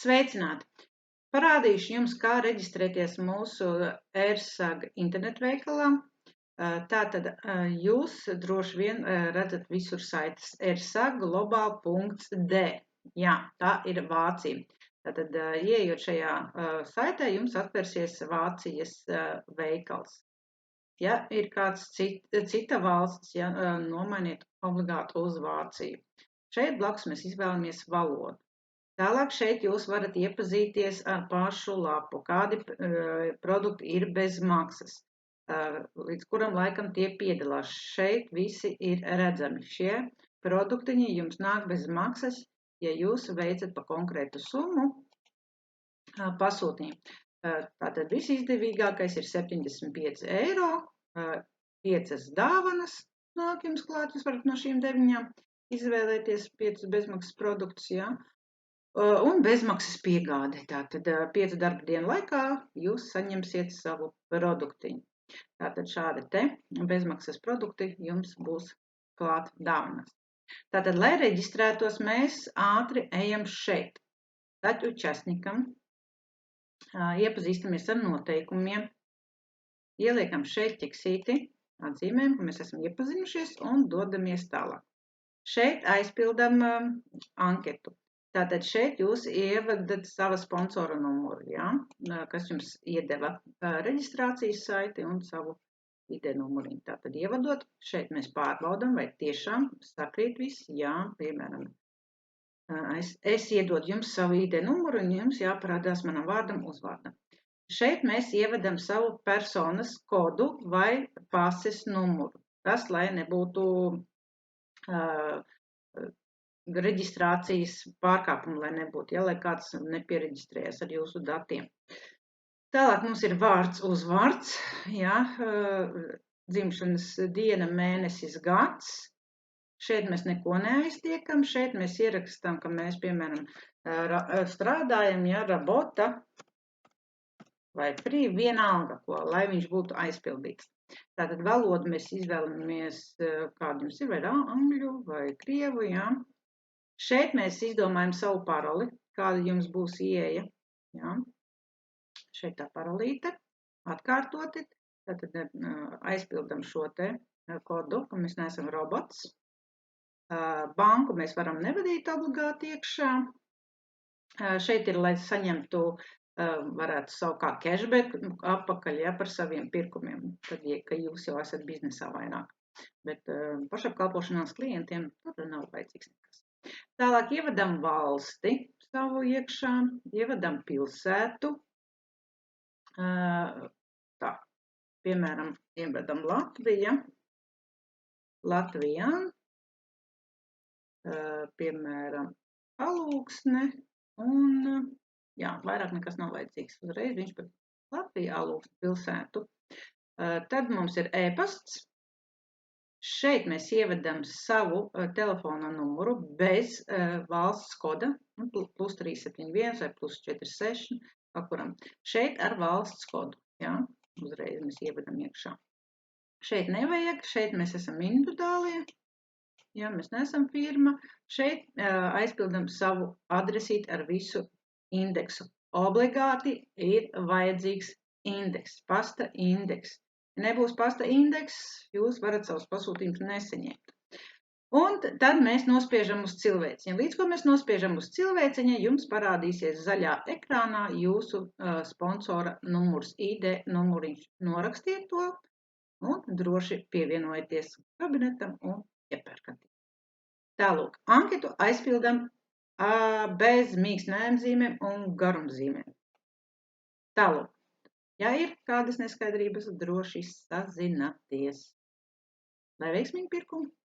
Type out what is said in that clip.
Sveicināti! Parādīšu jums, kā reģistrēties mūsu ērsag internetveikalā. Tātad jūs droši vien redzat visur saites ersagglobal.de. Jā, tā ir Vācija. Tātad, ieejot šajā saitē, jums atversies Vācijas veikals. Ja ir kāds cita valsts, ja, nomainiet obligāti uz Vāciju. Šeit blakus mēs izvēlamies valodu. Tālāk šeit jūs varat iepazīties ar pašu lapu, kādi produkti ir bez maksas, līdz kuram laikam tie piedalās. Šeit visi ir redzami. Šie produktiņi jums nāk bez maksas, ja jūs veicat pa konkrētu summu pasūtījumu. Tātad visizdevīgākais ir 75 eiro, 5 dāvanas nāk jums klāt, jūs varat no šīm 9 izvēlēties 5 bezmaksas produktus, jā. Un bezmaksas piegāde. Tātad 5 darba dienu laikā jūs saņemsiet savu produktiņu. Tātad šādi te bezmaksas produkti jums būs klāt dāvanas. Tātad, lai reģistrētos, mēs ātri ejam šeit. Tad učasnikam iepazīstamies ar noteikumiem. Ieliekam šeit ķeksīti, atzīmējam, ka mēs esam iepazinušies un dodamies tālāk. Šeit aizpildam anketu. Tātad šeit jūs ievadat sava sponsora numuru, ja, kas jums iedeva reģistrācijas saiti un savu ID numuriņu. Tātad ievadot, šeit mēs pārbaudam, vai tiešām sakrīt viss, jā, piemēram, es iedodu jums savu ID numuru un jums jāparādās manam vārdam uzvārdam. Šeit mēs ievadam savu personas kodu vai pases numuru. Tas, lai nebūtu reģistrācijas pārkāpumu, lai nebūtu, ja, lai kāds nepiereģistrējas ar jūsu datiem. Tālāk mums ir vārds uzvārds, ja, dzimšanas diena, mēnesis, gads. Šeit mēs neko neaiztiekam, šeit mēs ierakstām, ka mēs, piemēram, strādājam, ja, rabota vai free, vienalga, ko, lai viņš būtu aizpildīts. Tātad valodu mēs izvēlamies, kādu jums ir, vai angļu, vai krievu, ja. Šeit mēs izdomājam savu paroli, kāda jums būs ieeja. Ja. Šeit tā parolīte, atkārtotit, tad aizpildam šo te kodu, ka mēs neesam robots. Banku mēs varam nevadīt obligāti iekšā. Šeit ir, lai saņemtu, varētu savu kā cashback apakaļ, ja, par saviem pirkumiem, tad, ka jūs jau esat biznesā vairāk. Bet pašapkalpošanās klientiem tur nav vajadzīgs nekas. Tālāk ievadam valsti savu iekšā, ievadam pilsētu, tā, piemēram, ievadam Latvija, Latvijā, piemēram, Alūksne, un, jā, vairāk nekas nav vajadzīgs. Uzreiz viņš par Latviju, Alūksne pilsētu. Tad mums ir e-pasts. Šeit mēs ievedam savu telefona numuru bez valsts koda, plus 371 vai plus 46, pakuram. Šeit ar valsts kodu, ja, uzreiz mēs ievedam iekšā. Šeit nevajag, šeit mēs esam individuālie, ja, mēs neesam firma. Šeit aizpildam savu adresīti ar visu indeksu. Obligāti ir vajadzīgs indeks, pasta indeks. Ja nebūs pasta indeks, jūs varat savus pasūtījumus nesaņemt. Un tad mēs nospiežam uz cilvēciņa. Līdz ko mēs nospiežam uz cilvēciņa, jums parādīsies zaļā ekrānā jūsu sponsora numurs, ID numuriņš. Norakstiet to un droši pievienojieties kabinetam un iepērkat. Tālūk, anketu aizpildam bez mīkstnējumzīmēm un garumzīmēm. Tālūk. Ja ir kādas neskaidrības, droši sazināties. Lai veiksmīgi pirkumi!